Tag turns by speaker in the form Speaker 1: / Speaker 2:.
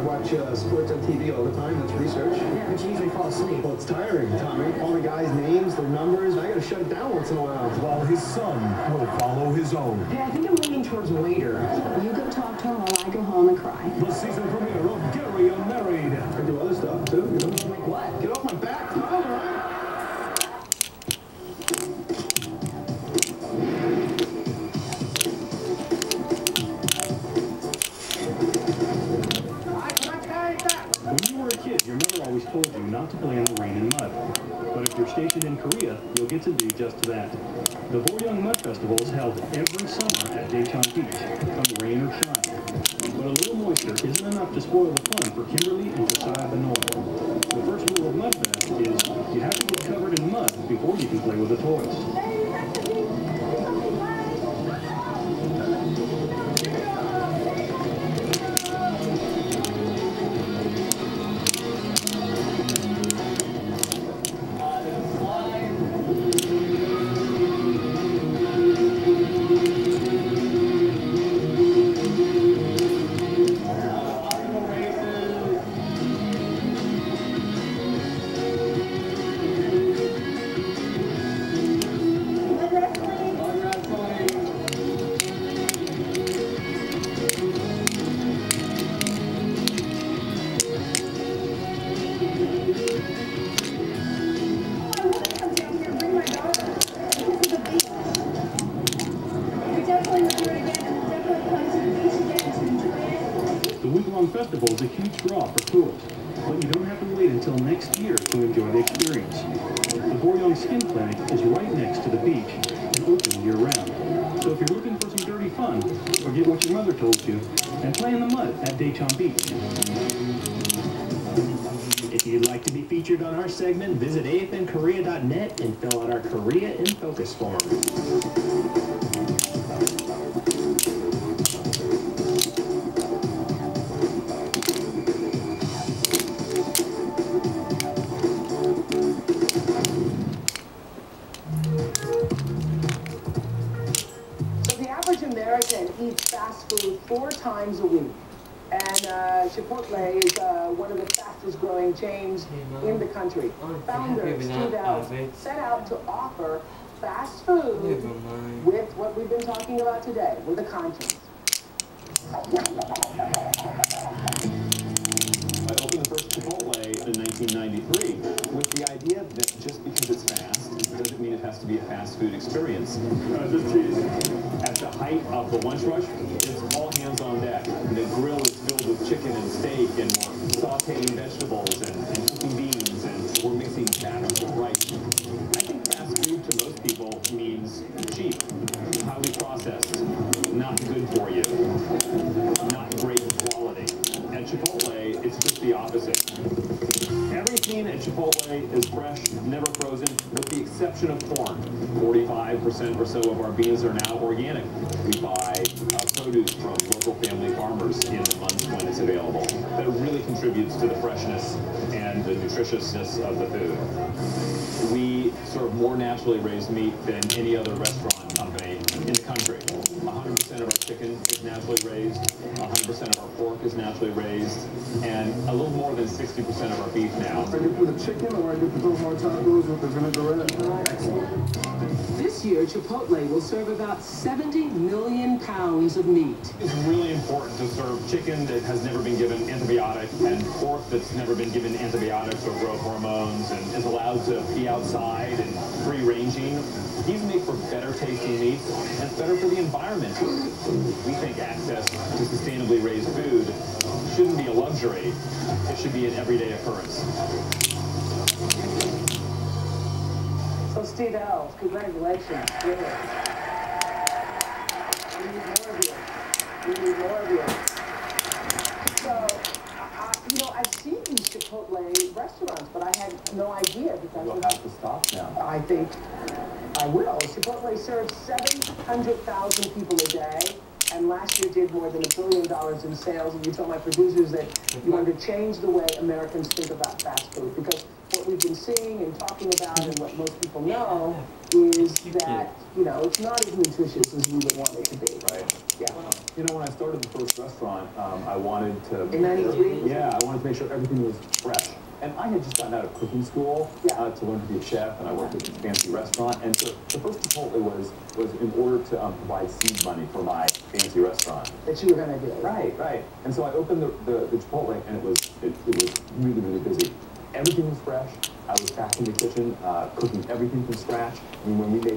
Speaker 1: watch sports on TV all the time. That's research.
Speaker 2: Yeah, but you usually fall asleep.
Speaker 1: Well, it's tiring, Tommy. All the guys' names, their numbers. I gotta shut it down once in a while.
Speaker 3: While his son will follow his own.
Speaker 2: Hey, I think I'm leaning towards waiter.
Speaker 4: You go talk to him while I go home and cry.
Speaker 3: The season premiere of Gary Unmarried.
Speaker 1: I do other stuff too, you know.
Speaker 2: Like what?
Speaker 1: Get off my back, Tom, all right?
Speaker 5: When you were a kid, your mother always told you not to play in the rain and mud. But if you're stationed in Korea, you'll get to do just that. The Boryong Mud Festival is held every summer at Daecheon Beach, come rain or shine. But a little moisture isn't enough to spoil the fun for Kimberly and Josiah Benoit. The first rule of Mudfest is you have to get covered in mud before you can play with the toys. The week-long festival is a huge draw for tourists, but you don't have to wait until next year to enjoy the experience. The Boryong Skin Clinic is right next to the beach and open year-round. So if you're looking for some dirty fun, forget what your mother told you and play in the mud at Daecheon Beach.
Speaker 6: If you'd like to be featured on our segment, visit afnkorea.net and fill out our Korea in Focus form.
Speaker 7: American eats fast food 4 times a week. And Chipotle is one of the fastest growing chains in the country. Founder Steve Ells set out to offer fast food with what we've been talking about today, with a conscience.
Speaker 8: I opened the first Chipotle in 1993 with the idea that just because it's fast doesn't mean it has to be a fast food experience. At the height of the lunch rush, it's all hands on deck. The grill is filled with chicken and steak, and we're sauteing vegetables and cooking beans, and we're mixing batter with rice. I think fast food to most people means cheap, highly processed, not good for you, not great quality. At Chipotle, it's just the opposite. Everything at Chipotle is fresh, never frozen, with the exception of corn. 45% or so of our beans are now organic. We buy produce from local family farmers in the months when it's available. That really contributes to the freshness and the nutritiousness of the food. We serve more naturally raised meat than any other restaurant company in the country. 100% of our chicken is naturally raised, 100% of our pork is naturally raised, and a little more than 60% of our beef now.
Speaker 1: I get for the chicken, or I get for those more tacos with the vinaigrette.
Speaker 7: Excellent. This year, Chipotle will serve about 70 million pounds of meat.
Speaker 8: It's really important to serve chicken that has never been given antibiotics and pork that's never been given antibiotics or growth hormones and is allowed to be outside and free-ranging. These make for better tasting meats and it's better for the environment. We think access to sustainably raised food shouldn't be a luxury. It should be an everyday occurrence.
Speaker 7: So Steve Ells, congratulations. Really. We need more of you. We need more of you. So, you know, I've seen these Chipotle restaurants, but I had no idea that that's
Speaker 8: You'll have to stop now.
Speaker 7: I think I will. Chipotle serves 700,000 people a day, and last year did more than $1 billion in sales. And you told my producers that you wanted to change the way Americans think about fast food, because what we've been seeing and talking about and what most people know is that, it's not as nutritious as we would want it to be.
Speaker 8: Right.
Speaker 7: Yeah.
Speaker 8: You know, when I started the first restaurant, I wanted to...
Speaker 7: In 93?
Speaker 8: Yeah, I wanted to make sure everything was fresh. And I had just gotten out of cooking school to learn to be a chef, and I worked at a fancy restaurant. And so the first Chipotle was in order to provide seed money for my fancy restaurant.
Speaker 7: That you were going to do.
Speaker 8: Right, right. And so I opened the Chipotle, and it was really, really busy. Everything was fresh. I was back in the kitchen, cooking everything from scratch. I mean, when we made